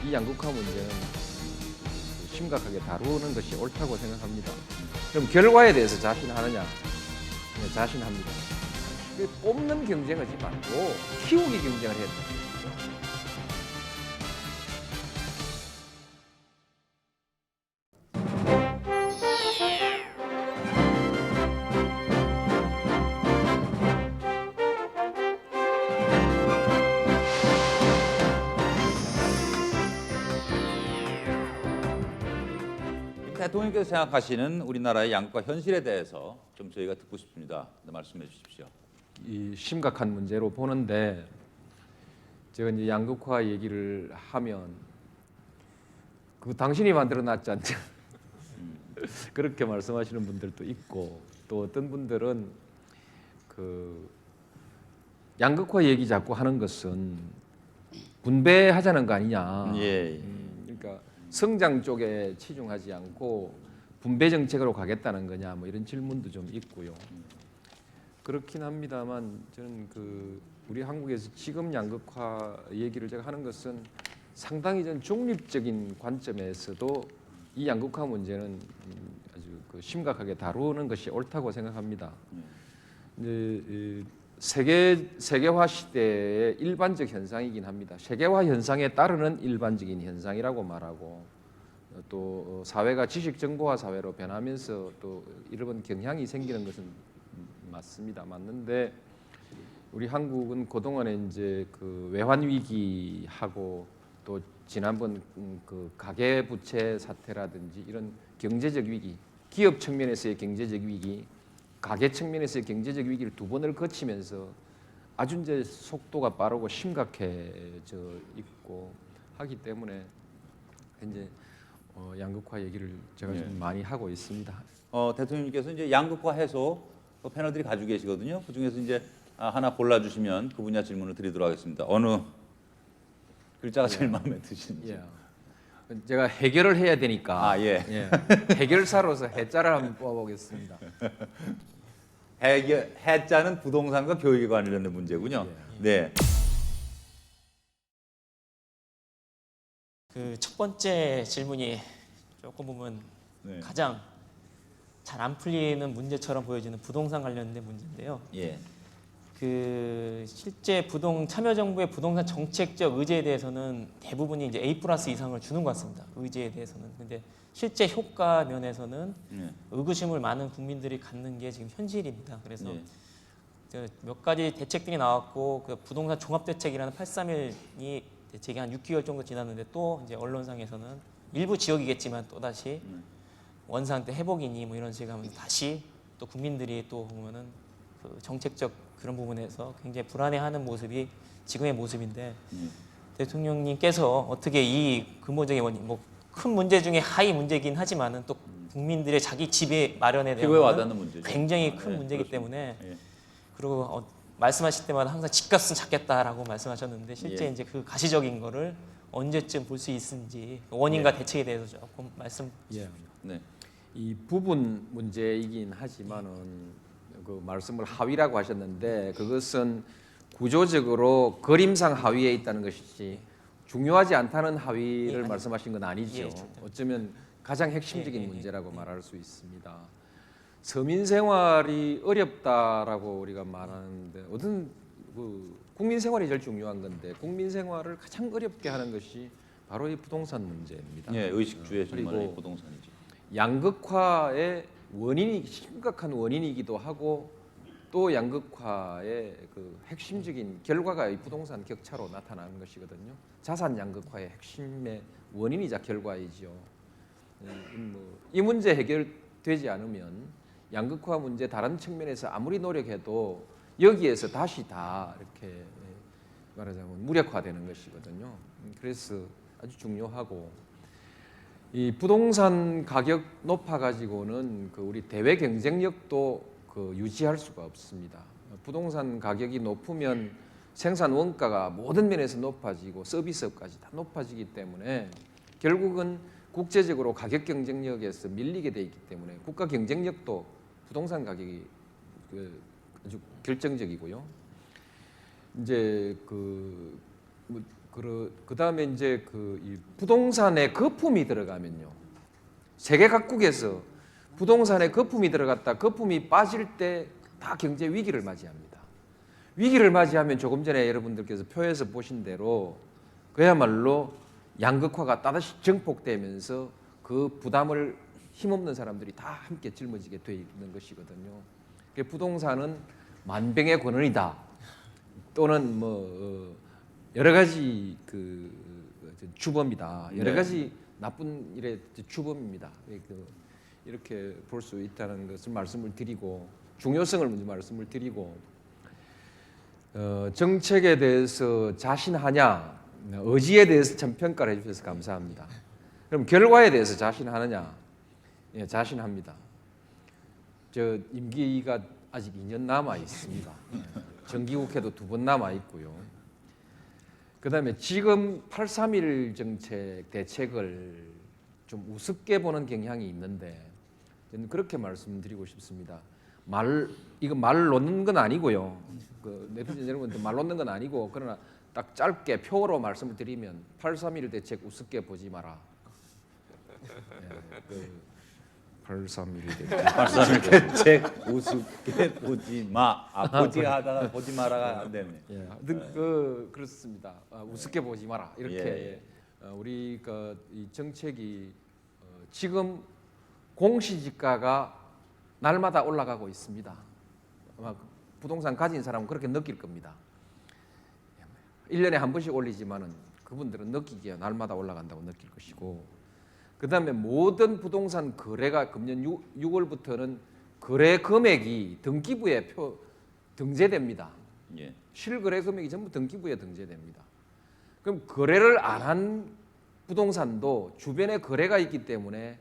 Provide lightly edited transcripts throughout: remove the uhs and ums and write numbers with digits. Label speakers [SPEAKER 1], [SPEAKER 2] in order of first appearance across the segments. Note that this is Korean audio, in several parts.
[SPEAKER 1] 이 양극화 문제는 심각하게 다루는 것이 옳다고 생각합니다. 그럼 결과에 대해서 자신하느냐? 네, 자신합니다. 뽑는 경쟁하지 말고 키우기 경쟁을 해야 된다.
[SPEAKER 2] 대통령께서 생각하시는 우리나라의 양극화 현실에 대해서 좀 저희가 듣고 싶습니다. 네, 말씀해 주십시오.
[SPEAKER 1] 이 심각한 문제로 보는데 제가 이제 양극화 얘기를 하면 그 당신이 만들어놨지 않냐 그렇게 말씀하시는 분들도 있고 또 어떤 분들은 그 양극화 얘기 자꾸 하는 것은 분배하자는 거 아니냐.
[SPEAKER 2] 예.
[SPEAKER 1] 그러니까 성장 쪽에 치중하지 않고 분배 정책으로 가겠다는 거냐 뭐 이런 질문도 좀 있고요. 그렇긴 합니다만 저는 그 우리 한국에서 지금 양극화 얘기를 제가 하는 것은 상당히 전 중립적인 관점에서도 이 양극화 문제는 아주 그 심각하게 다루는 것이 옳다고 생각합니다. 이제 세계화 시대의 일반적 현상이긴 합니다. 세계화 현상에 따르는 일반적인 현상이라고 말하고 또 사회가 지식 정보화 사회로 변하면서 또 이런 경향이 생기는 것은 맞습니다. 맞는데 우리 한국은 그동안에 이제 그 외환 위기하고 또 지난번 그 가계 부채 사태라든지 이런 경제적 위기, 기업 측면에서의 경제적 위기, 가계 측면에서의 경제적 위기를 두 번을 거치면서 아주 이제 속도가 빠르고 심각해져 있고 하기 때문에 이제 양극화 얘기를 제가 좀 많이 하고 있습니다.
[SPEAKER 2] 대통령님께서 이제 양극화 해소 패널들이 가지고 계시거든요. 그 중에서 이제 하나 골라주시면 그 분야 질문을 드리도록 하겠습니다. 어느 글자가 제일 마음에 드시는지.
[SPEAKER 1] 제가 해결을 해야 되니까
[SPEAKER 2] 예.
[SPEAKER 1] 해결사로서 해자를 한번 뽑아보겠습니다.
[SPEAKER 2] 해자는 부동산과 교육에 관련된 문제군요. 네.
[SPEAKER 3] 그 첫 번째 질문이 조금 보면
[SPEAKER 2] 네.
[SPEAKER 3] 가장 잘 안 풀리는 문제처럼 보여지는 부동산 관련된 문제인데요.
[SPEAKER 2] 예.
[SPEAKER 3] 그 실제 참여정부의 부동산 정책적 의제에 대해서는 대부분이 이제 A+ 이상을 주는 것 같습니다. 의제에 대해서는. 근데 실제 효과 면에서는 의구심을 많은 국민들이 갖는 게 지금 현실입니다. 그래서 몇 가지 대책들이 나왔고 그 부동산 종합대책이라는 831이 대책이 한 6개월 정도 지났는데 또 이제 언론상에서는 일부 지역이겠지만 또 다시 원상 때 회복이니 뭐 이런 식으로 하면 다시 또 국민들이 또 보면은 그 정책적 그런 부분에서 굉장히 불안해하는 모습이 지금의 모습인데 대통령님께서 어떻게 이 근본적인 원인 뭐 큰 문제 중에 하위 문제긴 하지만은 또 국민들의 자기 집의 마련에
[SPEAKER 2] 피부에 와닿는
[SPEAKER 3] 대한
[SPEAKER 2] 문제죠.
[SPEAKER 3] 굉장히 큰 문제이기 때문에 그리고 말씀하실 때마다 항상 집값은 작겠다라고 말씀하셨는데 실제 이제 그 가시적인 거를 언제쯤 볼 수 있는지 원인과 대책에 대해서 조금 말씀.
[SPEAKER 2] 네.
[SPEAKER 1] 이 부분 문제이긴 하지만은 그 말씀을 하위라고 하셨는데 그것은 구조적으로 그림상 하위에 있다는 것이지 중요하지 않다는 하위를 말씀하신 건 아니죠. 어쩌면 가장 핵심적인 문제라고 말할 수 있습니다. 서민 생활이 어렵다라고 우리가 말하는데 어떤 그 국민 생활이 제일 중요한 건데 국민 생활을 가장 어렵게 하는 것이 바로 이 부동산 문제입니다.
[SPEAKER 2] 예, 의식주의 정말
[SPEAKER 1] 그리고
[SPEAKER 2] 부동산이죠.
[SPEAKER 1] 양극화의 원인이 심각한 원인이기도 하고 또 양극화의 그 핵심적인 결과가 이 부동산 격차로 나타나는 것이거든요. 자산 양극화의 핵심의 원인이자 결과이죠. 이 문제 해결되지 않으면 양극화 문제 다른 측면에서 아무리 노력해도 여기에서 다시 다 이렇게 말하자면 무력화되는 것이거든요. 그래서 아주 중요하고 이 부동산 가격 높아 가지고는 그 우리 대외 경쟁력도 그 유지할 수가 없습니다. 부동산 가격이 높으면 생산 원가가 모든 면에서 높아지고 서비스업까지 다 높아지기 때문에 결국은 국제적으로 가격 경쟁력에서 밀리게 돼 있기 때문에 국가 경쟁력도 부동산 가격이 아주 결정적이고요. 이제 그 그다음에 이제 이 부동산에 거품이 들어가면요. 세계 각국에서 부동산에 거품이 들어갔다 거품이 빠질 때 다 경제 위기를 맞이합니다. 위기를 맞이하면 조금 전에 여러분들께서 표에서 보신 대로 그야말로 양극화가 따다시 증폭되면서 그 부담을 힘없는 사람들이 다 함께 짊어지게 돼 있는 것이거든요. 부동산은 만병의 권원이다. 또는 뭐 여러 가지 주범이다. 여러 가지 나쁜 일의 주범입니다. 이렇게 볼 수 있다는 것을 말씀을 드리고 중요성을 먼저 말씀을 드리고 정책에 대해서 자신하냐 의지에 대해서 참 평가를 해주셔서 감사합니다. 그럼 결과에 대해서 자신하느냐? 예, 자신합니다. 저 임기가 아직 2년 남아 있습니다. 정기국회도 2번 남아 있고요. 그다음에 지금 8.3일 정책 대책을 좀 우습게 보는 경향이 있는데 저는 그렇게 말씀드리고 싶습니다. 이거 말 놓는 건 아니고요. 네티즌 여러분들 말 놓는 건 아니고 그러나 딱 짧게 표로 말씀을 드리면 8.3일 대책 우습게 보지 마라. 8.3일 대책.
[SPEAKER 2] 8.3일 대책 우습게 보지 마. 보지 하다가 보지 마라가 안 되네.
[SPEAKER 1] 예, 그렇습니다. 우습게 보지 마라. 이렇게 우리가 이 정책이 지금 공시지가가 날마다 올라가고 있습니다. 아마 부동산 가진 사람은 그렇게 느낄 겁니다. 1년에 한 번씩 올리지만은 그분들은 느끼기에 날마다 올라간다고 느낄 것이고 그다음에 모든 부동산 거래가 금년 6월부터는 거래 금액이 등기부에 등재됩니다.
[SPEAKER 2] 예.
[SPEAKER 1] 실거래 금액이 전부 등기부에 등재됩니다. 그럼 거래를 안 한 부동산도 주변에 거래가 있기 때문에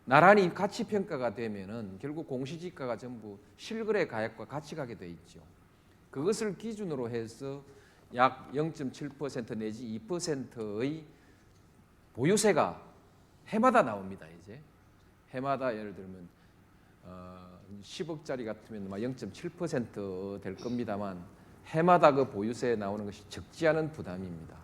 [SPEAKER 1] 나란히 가치 평가가 되면은 결국 공시지가가 전부 실거래 가액과 같이 가게 돼 있죠. 그것을 기준으로 해서 약 0.7% 내지 2%의 보유세가 해마다 나옵니다. 이제 해마다 예를 들면 10억짜리 같으면 0.7% 될 겁니다만 해마다 그 보유세 나오는 것이 적지 않은 부담입니다.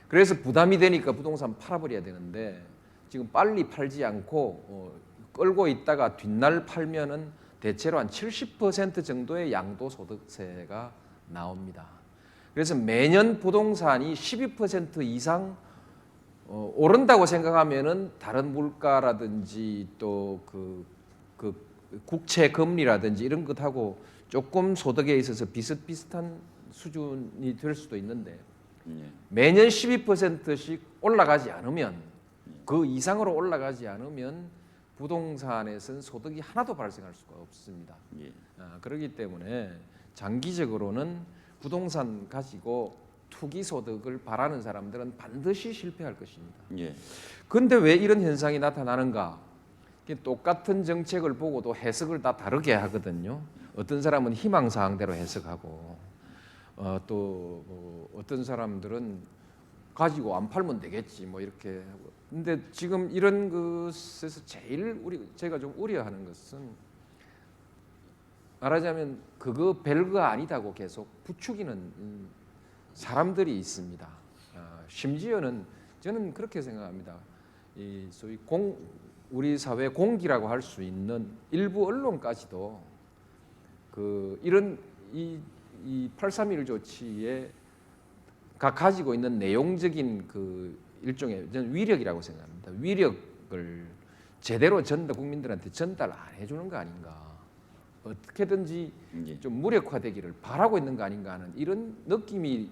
[SPEAKER 1] 그래서 부담이 되니까 부동산 팔아버려야 되는데 지금 빨리 팔지 않고 끌고 있다가 뒷날 팔면은 대체로 한 70% 정도의 양도소득세가 나옵니다. 그래서 매년 부동산이 12% 이상 오른다고 생각하면은 다른 물가라든지 또 그 국채 금리라든지 이런 것하고 조금 소득에 있어서 비슷비슷한 수준이 될 수도 있는데 매년 12%씩 올라가지 않으면 그 이상으로 올라가지 않으면 부동산에서는 소득이 하나도 발생할 수가 없습니다. 그렇기 때문에 장기적으로는 부동산 가지고 투기 소득을 바라는 사람들은 반드시 실패할 것입니다. 그런데 왜 이런 현상이 나타나는가? 똑같은 정책을 보고도 해석을 다 다르게 하거든요. 어떤 사람은 희망사항대로 해석하고 또 어떤 사람들은 가지고 안 팔면 되겠지 뭐 이렇게 하고. 근데 지금 이런 것에서 제일 제가 좀 우려하는 것은 말하자면 그거 별거 아니다고 계속 부추기는 사람들이 있습니다. 심지어는 저는 그렇게 생각합니다. 이 소위 우리 사회 공기라고 할 수 있는 일부 언론까지도 이런 이 8.3일 조치에 가지고 있는 내용적인 일종의 저는 위력이라고 생각합니다. 위력을 제대로 국민들한테 전달 안 해주는 거 아닌가. 어떻게든지 좀 무력화되기를 바라고 있는 거 아닌가 하는 이런 느낌이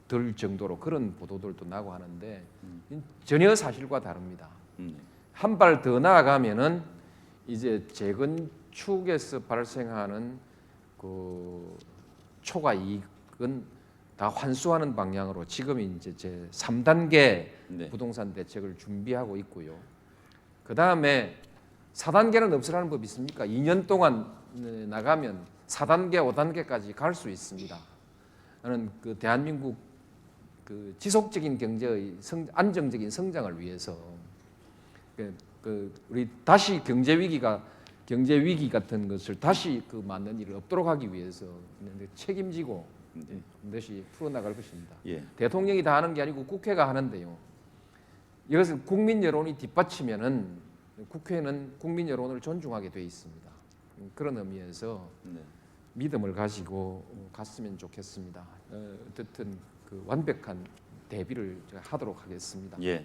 [SPEAKER 1] 들 정도로 그런 보도들도 나고 하는데 전혀 사실과 다릅니다. 한 발 더 나아가면은 이제 재건축에서 발생하는 초과 이익은 다 환수하는 방향으로 지금 이제 제 3단계 부동산 대책을 준비하고 있고요. 그 다음에 4단계는 없으라는 법이 있습니까? 2년 동안 나가면 4단계, 5단계까지 갈 수 있습니다. 저는 대한민국 지속적인 경제의 안정적인 성장을 위해서 우리 다시 경제 위기 같은 것을 다시 맞는 일을 없도록 하기 위해서 책임지고 반드시 풀어나갈 것입니다.
[SPEAKER 2] 예.
[SPEAKER 1] 대통령이 다 하는 게 아니고 국회가 하는데요. 이것을 국민 여론이 뒷받치면은 국회는 국민 여론을 존중하게 돼 있습니다. 그런 의미에서
[SPEAKER 2] 네.
[SPEAKER 1] 믿음을 가지고 갔으면 좋겠습니다. 어쨌든 그 완벽한 대비를 제가 하도록 하겠습니다.
[SPEAKER 2] 예.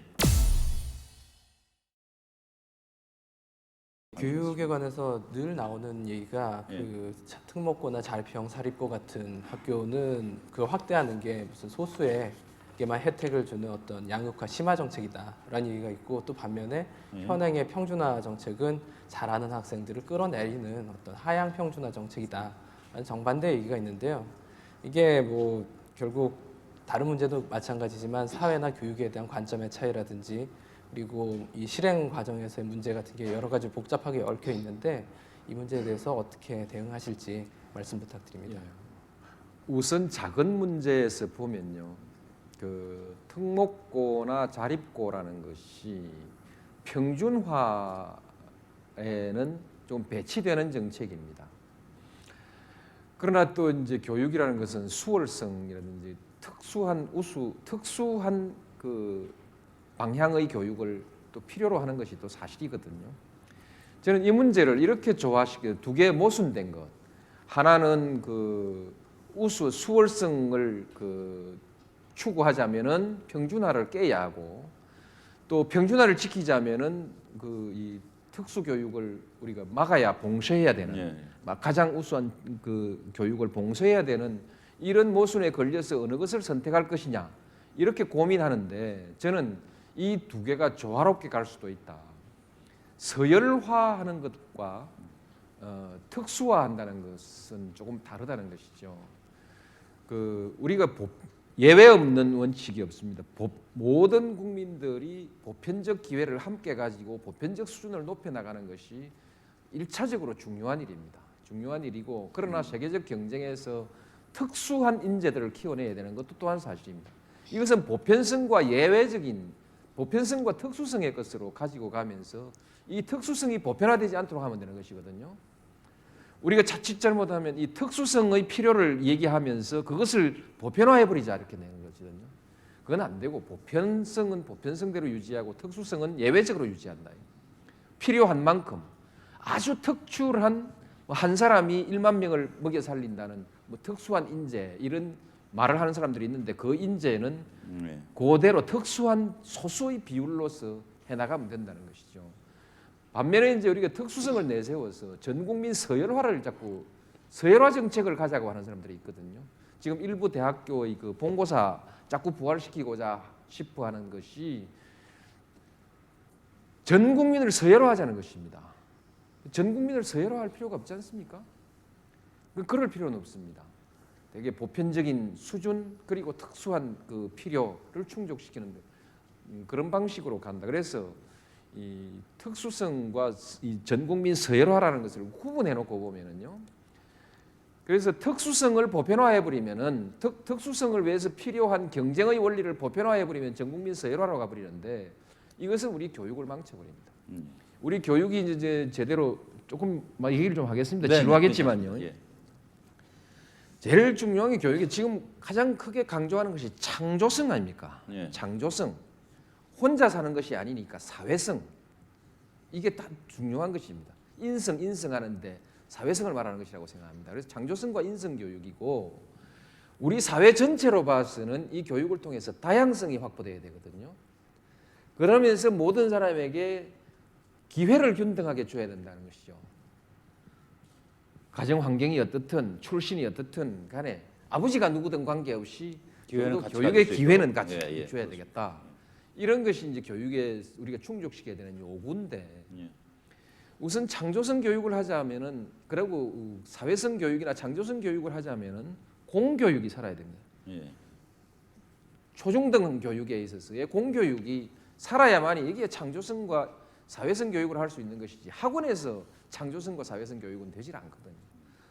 [SPEAKER 4] 교육에 관해서 늘 나오는 얘기가
[SPEAKER 2] 예.
[SPEAKER 4] 그 특목고나 자립형 사립고 같은 학교는 그 확대하는 게 무슨 소수에게만 혜택을 주는 어떤 양극화 심화 정책이다라는 얘기가 있고, 또 반면에 현행의 평준화 정책은 잘하는 학생들을 끌어내리는 어떤 하향 평준화 정책이다라는 정반대 얘기가 있는데요. 이게 뭐 결국 다른 문제도 마찬가지지만 사회나 교육에 대한 관점의 차이라든지, 그리고 이 실행 과정에서의 문제 같은 게 여러 가지 복잡하게 얽혀 있는데, 이 문제에 대해서 어떻게 대응하실지 말씀 부탁드립니다.
[SPEAKER 1] 우선 작은 문제에서 보면요, 그 특목고나 자립고라는 것이 평준화에는 좀 배치되는 정책입니다. 그러나 또 이제 교육이라는 것은 수월성이라든지 특수한 그 방향의 교육을 또 필요로 하는 것이 또 사실이거든요. 저는 이 문제를 이렇게 조화시켜 두 개 모순된 것. 하나는 그 수월성을 그 추구하자면은 평준화를 깨야 하고, 또 평준화를 지키자면은 그 이 특수 교육을 우리가 막아야 봉쇄해야 되는,
[SPEAKER 2] 예.
[SPEAKER 1] 가장 우수한 그 교육을 봉쇄해야 되는 이런 모순에 걸려서 어느 것을 선택할 것이냐 이렇게 고민하는데, 저는 이 두 개가 조화롭게 갈 수도 있다. 서열화하는 것과 특수화한다는 것은 조금 다르다는 것이죠. 그 우리가 예외 없는 원칙이 없습니다. 모든 국민들이 보편적 기회를 함께 가지고 보편적 수준을 높여 나가는 것이 일차적으로 중요한 일입니다. 중요한 일이고, 그러나 세계적 경쟁에서 특수한 인재들을 키워내야 되는 것도 또한 사실입니다. 이것은 보편성과 특수성의 것으로 가지고 가면서 이 특수성이 보편화되지 않도록 하면 되는 것이거든요. 우리가 자칫 잘못하면 이 특수성의 필요를 얘기하면서 그것을 보편화해버리자 이렇게 되는 거거든요. 그건 안 되고, 보편성은 보편성대로 유지하고 특수성은 예외적으로 유지한다. 필요한 만큼 아주 특출한 한 사람이 1만 명을 먹여 살린다는 특수한 인재, 이런 말을 하는 사람들이 있는데, 그 인재는 그대로 특수한 소수의 비율로서 해나가면 된다는 것이죠. 반면에 이제 우리가 특수성을 내세워서 전 국민 서열화 정책을 가자고 하는 사람들이 있거든요. 지금 일부 대학교의 그 본고사 자꾸 부활시키고자 싶어 하는 것이 전 국민을 서열화하자는 것입니다. 전 국민을 서열화할 필요가 없지 않습니까? 그럴 필요는 없습니다. 되게 보편적인 수준, 그리고 특수한 그 필요를 충족시키는 그런 방식으로 간다. 그래서 이 특수성과 이 전 국민 서열화라는 것을 구분해 놓고 보면은요. 그래서 특수성을 보편화해 버리면은 특수성을 위해서 필요한 경쟁의 원리를 보편화해 버리면 전 국민 서열화로 가 버리는데, 이것은 우리 교육을 망쳐 버립니다. 우리 교육이 이제 제대로 조금 얘기를 좀 하겠습니다.
[SPEAKER 2] 네,
[SPEAKER 1] 지루하겠지만요.
[SPEAKER 2] 예.
[SPEAKER 1] 제일 중요한 게 교육이 지금 가장 크게 강조하는 것이 창조성 아닙니까?
[SPEAKER 2] 예.
[SPEAKER 1] 창조성. 혼자 사는 것이 아니니까 사회성. 이게 다 중요한 것입니다. 인성하는데 사회성을 말하는 것이라고 생각합니다. 그래서 창조성과 인성 교육이고, 우리 사회 전체로 봐서는 이 교육을 통해서 다양성이 확보돼야 되거든요. 그러면서 모든 사람에게 기회를 균등하게 줘야 된다는 것이죠. 가정 환경이 어떻든 출신이 어떻든 간에 아버지가 누구든 관계없이
[SPEAKER 2] 기회는 같이
[SPEAKER 1] 교육의
[SPEAKER 2] 가질 수
[SPEAKER 1] 기회는
[SPEAKER 2] 있도록.
[SPEAKER 1] 같이
[SPEAKER 2] 예,
[SPEAKER 1] 줘야 되겠다. 이런 것이 이제 교육에 우리가 충족시켜야 되는 요구인데,
[SPEAKER 2] 예.
[SPEAKER 1] 우선 창조성 교육을 하자면은, 그리고 사회성 교육이나 창조성 교육을 하자면은 공교육이 살아야 됩니다.
[SPEAKER 2] 예.
[SPEAKER 1] 초중등 교육에 있어서의 공교육이 살아야만이 이게 창조성과 사회성 교육을 할 수 있는 것이지, 학원에서 창조성과 사회성 교육은 되질 않거든요.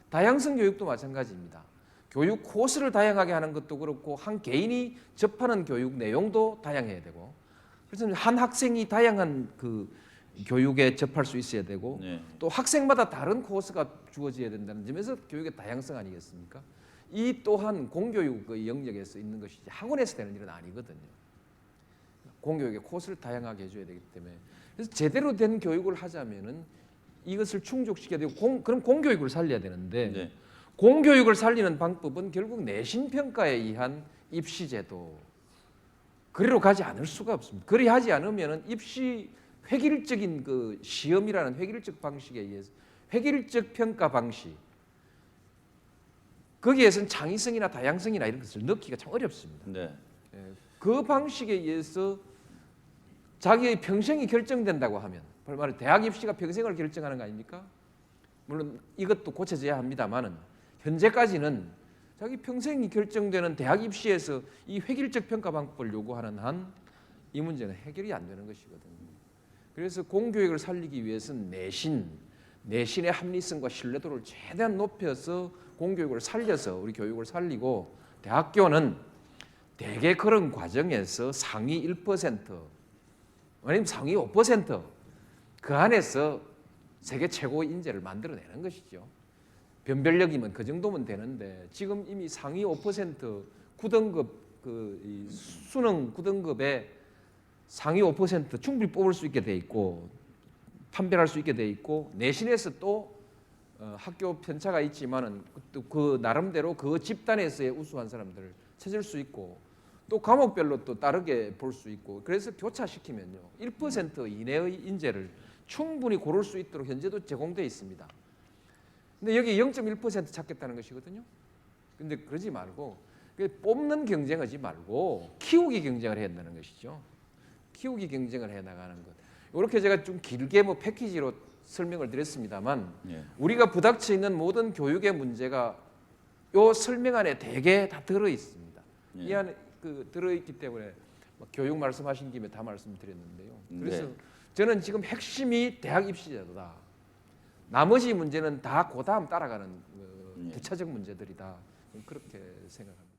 [SPEAKER 1] 다양성 교육도 마찬가지입니다. 교육 코스를 다양하게 하는 것도 그렇고, 한 개인이 접하는 교육 내용도 다양해야 되고, 그래서 한 학생이 다양한 그 교육에 접할 수 있어야 되고,
[SPEAKER 2] 네.
[SPEAKER 1] 또 학생마다 다른 코스가 주어져야 된다는 점에서 교육의 다양성 아니겠습니까? 이 또한 공교육의 영역에서 있는 것이지 학원에서 되는 일은 아니거든요. 공교육의 코스를 다양하게 해줘야 되기 때문에 그래서 제대로 된 교육을 하자면은 이것을 충족시켜야 되고 그럼 공교육을 살려야 되는데
[SPEAKER 2] 네.
[SPEAKER 1] 공교육을 살리는 방법은 결국 내신 평가에 의한 입시 제도 그리로 가지 않을 수가 없습니다. 그리 하지 않으면은 입시 획일적인 그 시험이라는 획일적 방식에 의해서 획일적 평가 방식 거기에서는 창의성이나 다양성이나 이런 것을 넣기가 참 어렵습니다.
[SPEAKER 2] 네.
[SPEAKER 1] 그 방식에 의해서 자기의 평생이 결정된다고 하면 말은 대학 입시가 평생을 결정하는 거 아닙니까? 물론 이것도 고쳐져야 합니다만은 현재까지는 자기 평생이 결정되는 대학 입시에서 이 획일적 평가 방법을 요구하는 한 이 문제는 해결이 안 되는 것이거든요. 그래서 공교육을 살리기 위해서는 내신의 합리성과 신뢰도를 최대한 높여서 공교육을 살려서 우리 교육을 살리고 대학교는 대개 그런 과정에서 상위 1% 아니면 상위 5%그 안에서 세계 최고의 인재를 만들어내는 것이죠. 변별력이면 그 정도면 되는데 지금 이미 상위 5% 9등급 이 수능 9등급에 상위 5% 충분히 뽑을 수 있게 돼 있고 판별할 수 있게 돼 있고 내신에서 또 학교 편차가 있지만은 또 그 나름대로 그 집단에서의 우수한 사람들을 찾을 수 있고 또 과목별로 또 다르게 볼 수 있고 그래서 교차시키면요 1% 이내의 인재를 충분히 고를 수 있도록 현재도 제공되어 있습니다. 근데 여기 0.1% 찾겠다는 것이거든요. 근데 그러지 말고 뽑는 경쟁하지 말고 키우기 경쟁을 해야 한다는 것이죠. 키우기 경쟁을 해 나가는 것. 이렇게 제가 좀 길게 뭐 패키지로 설명을 드렸습니다만 우리가 부닥쳐 있는 모든 교육의 문제가 요 설명 안에 대개 다 들어 있습니다. 이 안에 들어 있기 때문에 교육 말씀하신 김에 다 말씀드렸는데요. 그래서 저는 지금 핵심이 대학 입시 제도다. 나머지 문제는 다 그 다음 따라가는 부차적 문제들이다. 그렇게 생각합니다.